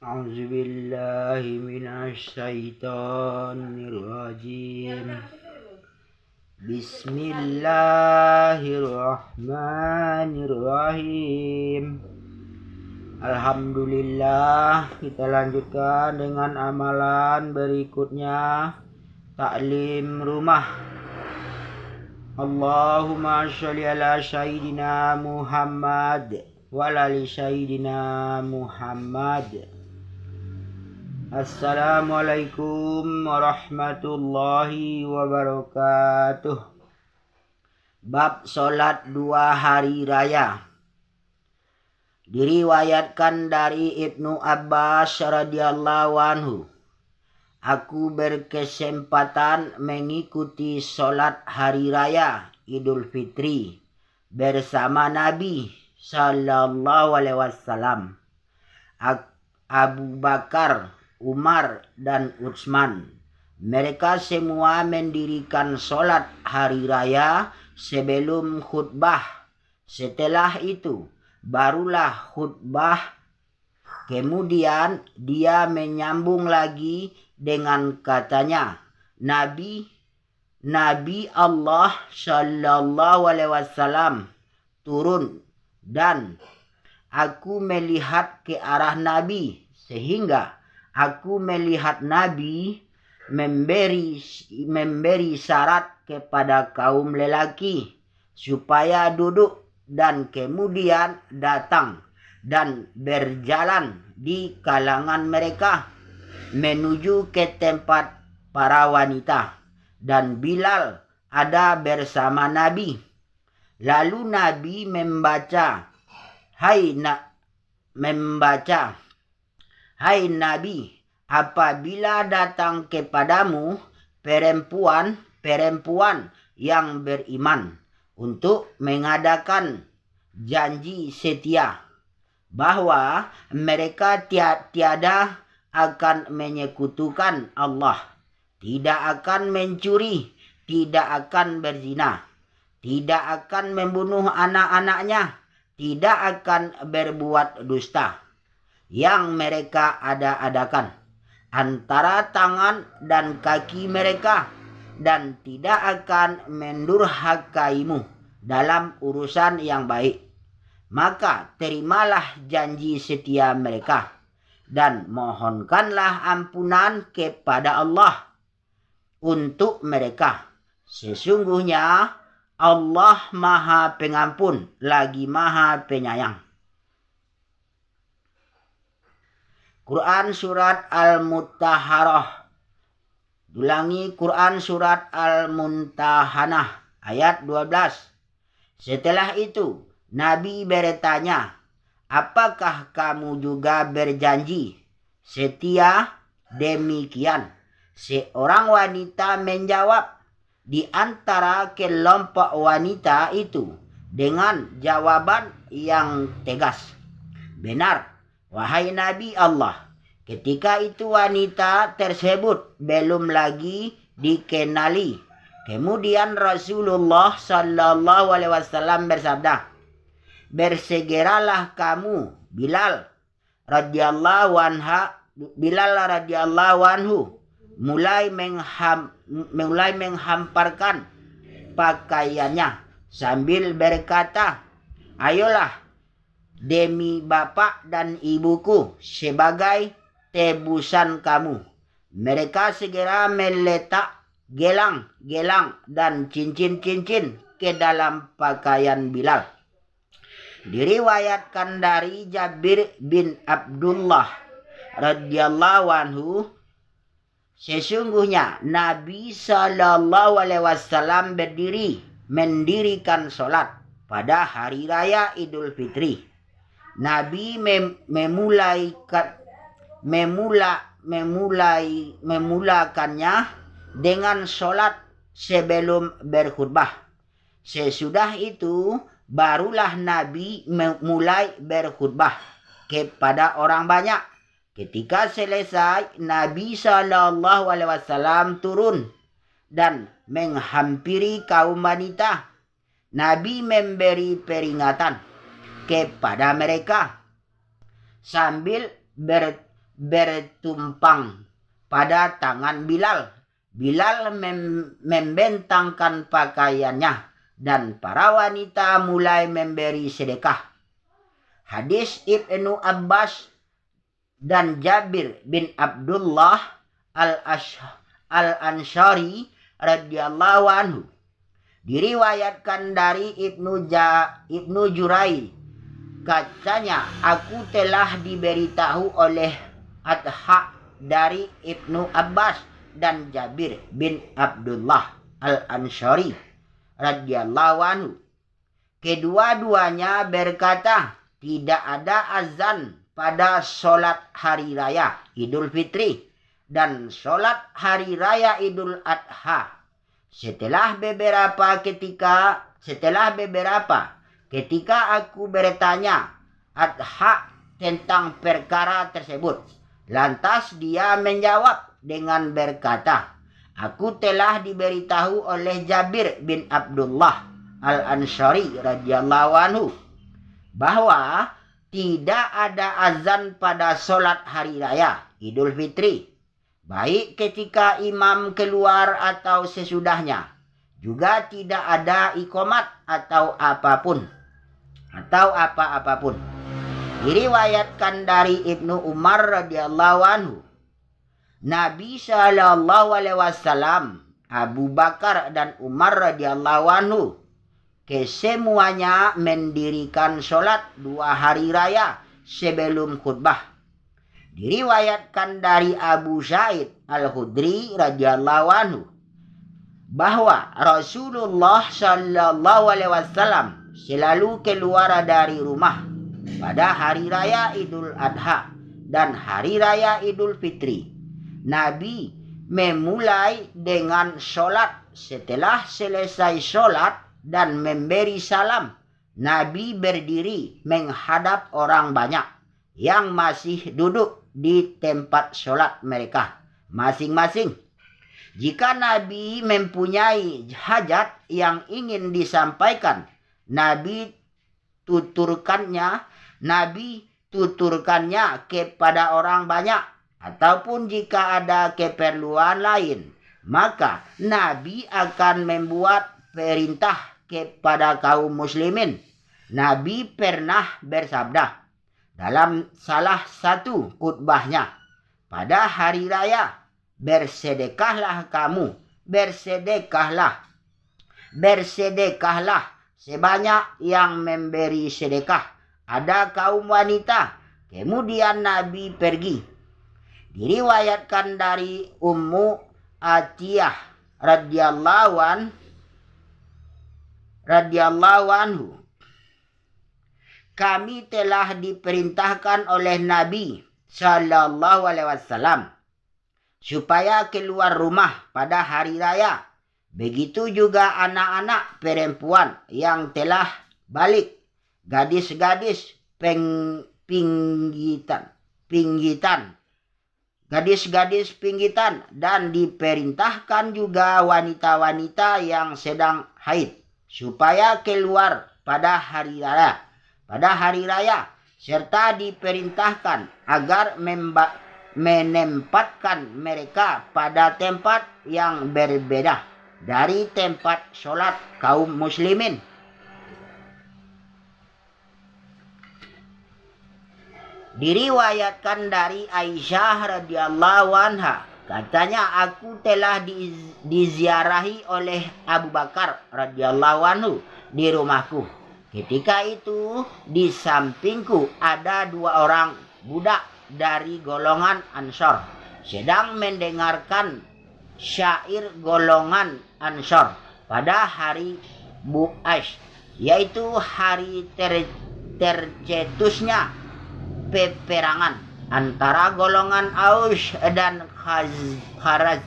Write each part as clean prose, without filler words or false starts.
أعوذ بالله من الشيطان الرجيم بسم الله الرحمن الرحيم. Alhamdulillah, kita lanjutkan dengan amalan berikutnya, taklim rumah. Allahumma sholli ala sayyidina Muhammad wa ala ali sayyidina Muhammad. Assalamualaikum warahmatullahi wabarakatuh. Bab sholat 2 hari raya. Diriwayatkan dari Ibnu Abbas radhiyallahu anhu, aku berkesempatan mengikuti sholat hari raya Idul Fitri bersama Nabi sallallahu alaihi wasallam, Abu Bakar, Umar, dan Utsman. Mereka semua mendirikan sholat hari raya sebelum khutbah. Setelah itu barulah khutbah. Kemudian dia menyambung lagi dengan katanya, Nabi Allah sallallahu alaihi wasallam turun dan aku melihat ke arah Nabi, sehingga aku melihat Nabi memberi syarat kepada kaum lelaki supaya duduk, dan kemudian datang dan berjalan di kalangan mereka menuju ke tempat para wanita, dan Bilal ada bersama Nabi. Lalu Nabi membaca, Hai Nabi, apabila datang kepadamu perempuan yang beriman untuk mengadakan janji setia bahwa mereka tiada akan menyekutukan Allah, tidak akan mencuri, tidak akan berzina, tidak akan membunuh anak-anaknya, tidak akan berbuat dusta yang mereka adakan antara tangan dan kaki mereka, dan tidak akan mendurhakaimu dalam urusan yang baik, maka terimalah janji setia mereka dan mohonkanlah ampunan kepada Allah untuk mereka. Sesungguhnya Allah Maha Pengampun lagi Maha Penyayang. Quran Surat Al-Mutaharah. Ulangi, Quran Surat Al-Mumtahanah ayat 12. Setelah itu Nabi bertanya, apakah kamu juga berjanji setia demikian? Seorang wanita menjawab di antara kelompok wanita itu dengan jawaban yang tegas, benar, wahai Nabi Allah. Ketika itu wanita tersebut belum lagi dikenali. Kemudian Rasulullah sallallahu alaihi wasallam bersabda, bersegeralah kamu Bilal radhiyallahu anhu mulai menghamparkan pakaiannya sambil berkata, ayolah demi bapak dan ibuku sebagai tebusan kamu. Mereka segera meletak gelang-gelang dan cincin-cincin ke dalam pakaian Bilal. Diriwayatkan dari Jabir bin Abdullah radhiyallahu anhu, sesungguhnya Nabi sallallahu alaihi wasallam mendirikan sholat pada hari raya Idul Fitri. Nabi memulakannya dengan sholat sebelum berkhutbah. Sesudah itu barulah Nabi mulai berkhutbah kepada orang banyak. Ketika selesai, Nabi sallallahu alaihi wasallam turun dan menghampiri kaum wanita. Nabi memberi peringatan kepada mereka sambil bertumpang pada tangan Bilal. Bilal membentangkan pakaiannya dan para wanita mulai memberi sedekah. Hadis Ibnu Abbas dan Jabir bin Abdullah al-Ansari radhiyallahu anhu. Diriwayatkan dari Ibnu Jurai, katanya, aku telah diberitahu oleh Adha dari Ibnu Abbas dan Jabir bin Abdullah al-Ansari radhiyallahu anhu. Kedua-duanya berkata, tidak ada azan pada sholat hari raya Idul Fitri dan sholat hari raya Idul Adha. Setelah beberapa ketika aku bertanya Adha tentang perkara tersebut, lantas dia menjawab dengan berkata, aku telah diberitahu oleh Jabir bin Abdullah al-Ansari radhiyallahu anhu bahwa tidak ada azan pada sholat hari raya Idul Fitri, baik ketika imam keluar atau sesudahnya. Juga tidak ada iqamat atau apa-apapun. Diriwayatkan dari Ibnu Umar radhiyallahu anhu, Nabi sallallahu alaihi wasallam, Abu Bakar dan Umar radhiyallahu anhu kesemuanya mendirikan sholat 2 hari raya sebelum khutbah. Diriwayatkan dari Abu Sa'id Al-Khudri radhiyallahu anhu bahwa Rasulullah sallallahu alaihi wasallam selalu keluar dari rumah pada hari raya Idul Adha dan hari raya Idul Fitri. Nabi memulai dengan sholat. Setelah selesai sholat dan memberi salam, Nabi berdiri menghadap orang banyak yang masih duduk di tempat sholat mereka masing-masing. Jika Nabi mempunyai hajat yang ingin disampaikan, Nabi tuturkannya kepada orang banyak, ataupun jika ada keperluan lain, maka Nabi akan membuat perintah kepada kaum muslimin. Nabi pernah bersabda dalam salah satu khutbahnya, pada hari raya, bersedekahlah kamu, bersedekahlah sebanyak yang memberi sedekah. Ada kaum wanita. Kemudian Nabi pergi. Diriwayatkan dari Ummu Atiyah radhiyallahu anhu, kami telah diperintahkan oleh Nabi sallallahu alaihi wasallam supaya keluar rumah pada hari raya. Begitu juga anak-anak perempuan yang telah balik, gadis-gadis pinggitan, dan diperintahkan juga wanita-wanita yang sedang haid supaya keluar pada hari raya, serta diperintahkan agar menempatkan mereka pada tempat yang berbeda dari tempat sholat kaum muslimin. Diriwayatkan dari Aisyah radhiyallahu anha, katanya, aku telah diziarahi oleh Abu Bakar radhiyallahu anhu di rumahku. Ketika itu di sampingku ada 2 orang budak dari golongan Ansor sedang mendengarkan syair golongan Ansor pada hari Bu'ash, yaitu hari tercetusnya peperangan antara golongan Aus dan Khazraj.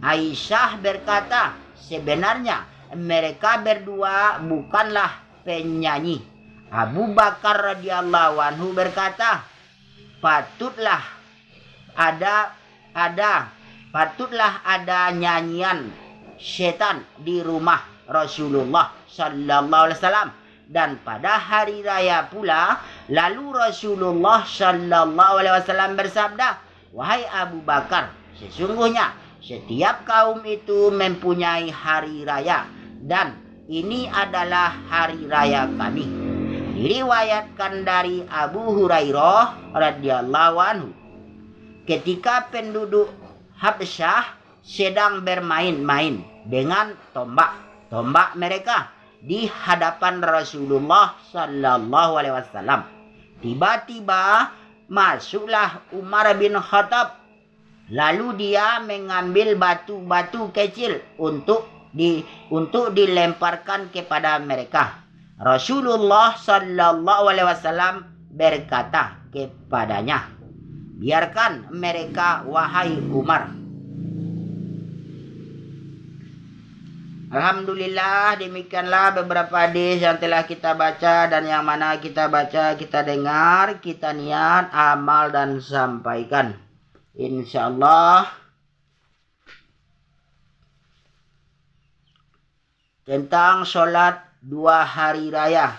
Aisyah berkata, sebenarnya mereka berdua bukanlah penyanyi. Abu Bakar radhiyallahu anhu berkata, patutlah ada nyanyian setan di rumah Rasulullah sallallahu alaihi wasallam. Dan pada hari raya pula Lalu Rasulullah sallallahu alaihi wasallam bersabda, "Wahai Abu Bakar, sesungguhnya setiap kaum itu mempunyai hari raya dan ini adalah hari raya kami." Diriwayatkan dari Abu Hurairah radhiyallahu anhu, ketika penduduk Habsyah sedang bermain-main dengan tombak mereka di hadapan Rasulullah sallallahu alaihi wasallam, tiba-tiba masuklah Umar bin Khattab. Lalu dia mengambil batu-batu kecil untuk dilemparkan kepada mereka. Rasulullah sallallahu alaihi wasallam berkata kepadanya, "Biarkan mereka, wahai Umar." Alhamdulillah, demikianlah beberapa hadis yang telah kita baca, dan yang mana kita baca, kita dengar, kita niat, amal dan sampaikan. Insyaallah tentang sholat 2 hari raya.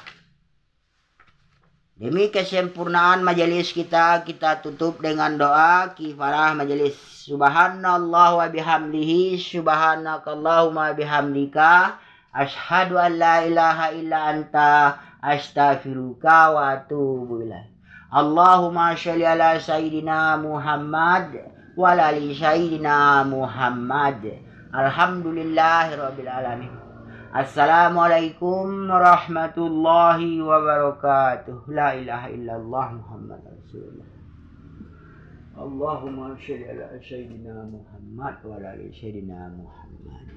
Demi kesempurnaan majelis kita tutup dengan doa kifarah majelis. Subhanallah wa bihamdihi, subhanakallahumma bihamdika, asyhadu an la ilaha illa anta, astaghfiruka wa atubu ilaik. Allahumma sholli ala sayyidina Muhammad wa ala ali sayyidina Muhammad. Alhamdulillahirabbil alamin. Assalamualaikum warahmatullahi wabarakatuh. La ilaha illallah Muhammad Rasulullah. Allahumma sholli ala sayyidina Muhammad wa ala ali sayyidina Muhammad.